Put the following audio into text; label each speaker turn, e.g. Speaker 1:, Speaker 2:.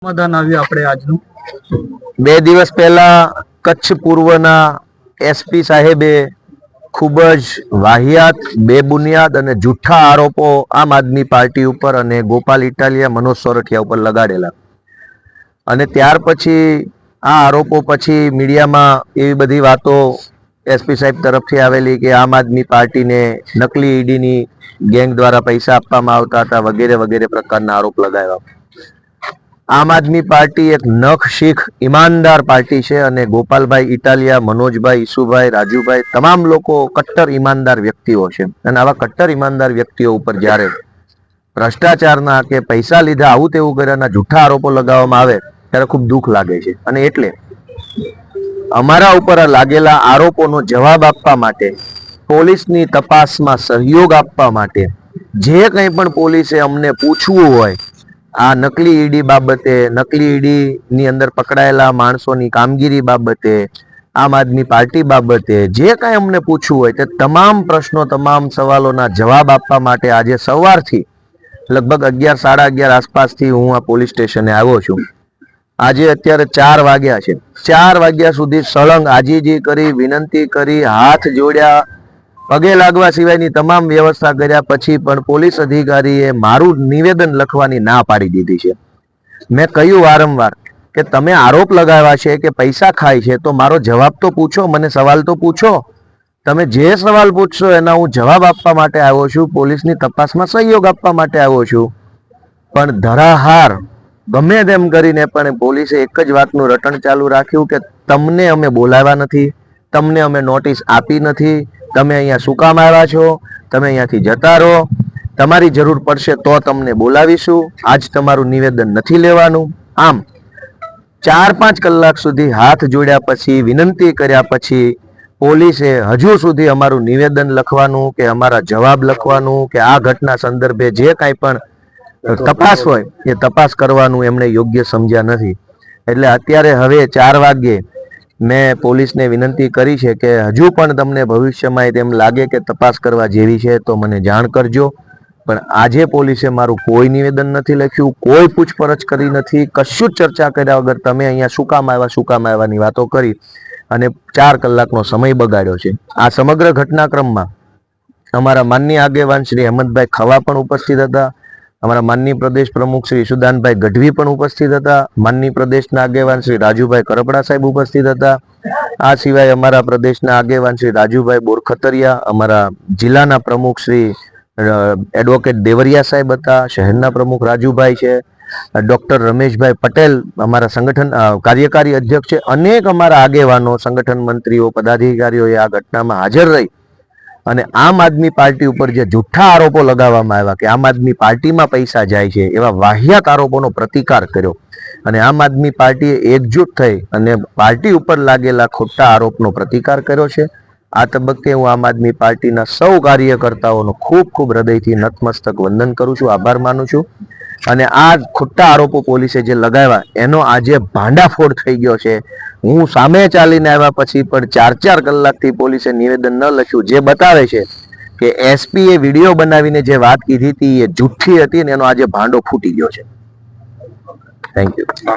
Speaker 1: સમાધાન આવ્યું આપણે આજનું?
Speaker 2: 2 દિવસ પહેલા કચ્છ પૂર્વના એસપી સાહેબે ખૂબ જ વાહિયાત, બેબુનિયાદ અને જૂઠા આરોપો આમ આદમી પાર્ટી ઉપર અને ગોપાલ ઇટાલિયા, મનોજ સોરઠિયા ઉપર લગાડેલા. અને ત્યાર પછી આ આરોપો પછી મીડિયામાં એવી બધી વાતો એસપી સાહેબ તરફથી આવેલી કે આમ આદમી પાર્ટીને નકલી ઈડીની ગેંગ દ્વારા પૈસા આપવામાં આવતા હતા વગેરે વગેરે પ્રકારના આરોપ લગાવ્યા. આમ આદમી પાર્ટી એક નખ શીખ ઈમાનદાર પાર્ટી છે અને ગોપાલભાઈ ઇટાલિયા, મનોજભાઈ, ઈસુભાઈ, રાજુભાઈ તમામ લોકો કટ્ટર ઈમાનદાર વ્યક્તિઓ છે. અને આવા કટ્ટર ઈમાનદાર વ્યક્તિઓ ઉપર જ્યારે ભ્રષ્ટાચારના કે પૈસા લીધા આવું તેવું કર્યાના જૂઠા આરોપો લગાવવામાં આવે ત્યારે ખૂબ દુઃખ લાગે છે. અને એટલે અમારા ઉપર લાગેલા આરોપોનો જવાબ આપવા માટે, પોલીસની તપાસમાં સહયોગ આપવા માટે જે કંઈ પણ પોલીસે અમને પૂછવું હોય આ નકલી ઈડી બાબતે, નકલી ઈડી ની અંદર પકડાયેલા માણસોની કામગીરી બાબતે, આમ આદમી પાર્ટી બાબતે જે કાંઈ અમને પૂછવું હોય તે તમામ પ્રશ્નો, તમામ સવાલોના જવાબ આપવા માટે આજે સવારથી લગભગ 11, સાડા 11 આસપાસથી હું આ પોલીસ સ્ટેશને આવ્યો છું. આજે અત્યારે 4 વાગ્યા છે. 4 વાગ્યા સુધી સળંગ આજીજી કરી, વિનંતી કરી, હાથ જોડ્યા, પગે લાગવા સિવાયની તમામ વ્યવસ્થા કર્યા પછી પણ પોલીસ અધિકારીએ મારું નિવેદન લખવાની ના પાડી દીધી છે. મેં કહ્યું વારંવાર કે તમે આરોપ લગાવ્યા છે કે પૈસા ખાય છે તો મારો જવાબ તો પૂછો, મને સવાલ તો પૂછો. તમે જે સવાલ પૂછશો એના હું જવાબ આપવા માટે આવ્યો છું, પોલીસની તપાસમાં સહયોગ આપવા માટે આવ્યો છું. પણ ધરાહાર ગમે તેમ કરીને પણ પોલીસે એક જ વાતનું રટણ ચાલુ રાખ્યું કે તમને અમે બોલાવ્યા નથી, તમને અમે નોટિસ આપી નથી, તમે અહીંયા શું કામ આવ્યા છો, તમે અહીંયાથી જતા રહો, તમારી જરૂર પડશે તો તમને બોલાવીશું, આજ તમારું નિવેદન નથી લેવાનું. આમ 4-5 કલાક સુધી હાથ જોડ્યા પછી, વિનંતી કર્યા પછી પોલીસે હજુ સુધી અમારું નિવેદન લખવાનું કે અમારા જવાબ લખવાનું કે આ ઘટના સંદર્ભે જે કાંઈ પણ તપાસ હોય એ તપાસ કરવાનું એમણે યોગ્ય સમજ્યા નથી. એટલે અત્યારે હવે 4 વાગ્યે મેં પોલીસને વિનંતી કરી છે કે હજુ પણ તમને ભવિષ્યમાં તેમ લાગે કે તપાસ કરવા જેવી છે તો મને જાણ કરજો. પણ આજે પોલીસે મારું કોઈ નિવેદન નથી લખ્યું, કોઈ પૂછપરછ કરી નથી, કશું જ ચર્ચા કર્યા વગર તમે અહીંયા શું કામ આવ્યાની વાતો કરી અને 4 કલાકનો સમય બગાડ્યો છે. આ સમગ્ર ઘટનાક્રમમાં અમારા માનનીય આગેવાન શ્રી હેમંતભાઈ ખવા પણ ઉપસ્થિત હતા, અમારા માનનીય પ્રદેશ પ્રમુખ શ્રી ઈશુદાનભાઈ ગઢવી પણ ઉપસ્થિત હતા, માનનીય પ્રદેશના આગેવાન શ્રી રાજુભાઈ કરપડા સાહેબ ઉપસ્થિત હતા. આ સિવાય અમારા પ્રદેશના આગેવાન શ્રી રાજુભાઈ બોરખતરિયા, અમારા જિલ્લાના પ્રમુખ શ્રી એડવોકેટ દેવરિયા સાહેબ હતા, શહેરના પ્રમુખ રાજુભાઈ છે, ડોક્ટર રમેશભાઈ પટેલ અમારા સંગઠન કાર્યકારી અધ્યક્ષ છે. અનેક અમારા આગેવાનો, સંગઠન મંત્રીઓ, પદાધિકારીઓએ આ ઘટનામાં હાજર રહી અને આમ આદમી પાર્ટી ઉપર જે જૂઠા આરોપો લગાવવામાં આવ્યા કે આમ આદમી પાર્ટીમાં પૈસા જાય છે એવા વાહિયાત આરોપોનો પ્રતિકાર કર્યો. અને આમ આદમી પાર્ટીએ એકજૂટ થઈ અને પાર્ટી ઉપર લાગેલા ખોટા આરોપનો પ્રતિકાર કર્યો છે. આ તબક્કે હું આમ આદમી પાર્ટીના સૌ કાર્યકર્તાઓનો ખૂબ ખૂબ હૃદયથી નતમસ્તક વંદન કરું છું, આભાર માનું છું. અને આ ખોટા આરોપો પોલીસે જે લગાવ્યા એનો આજે ભાંડાફોડ થઈ ગયો છે. હું સામે ચાલીને આવ્યા પછી પણ 4-4 કલાકથી પોલીસે નિવેદન ન લખ્યું, જે બતાવે છે કે એસપીએ વિડીયો બનાવીને જે વાત કીધી હતી એ જુઠ્ઠી હતી ને એનો આજે ભાંડો ફૂટી ગયો છે. Thank you.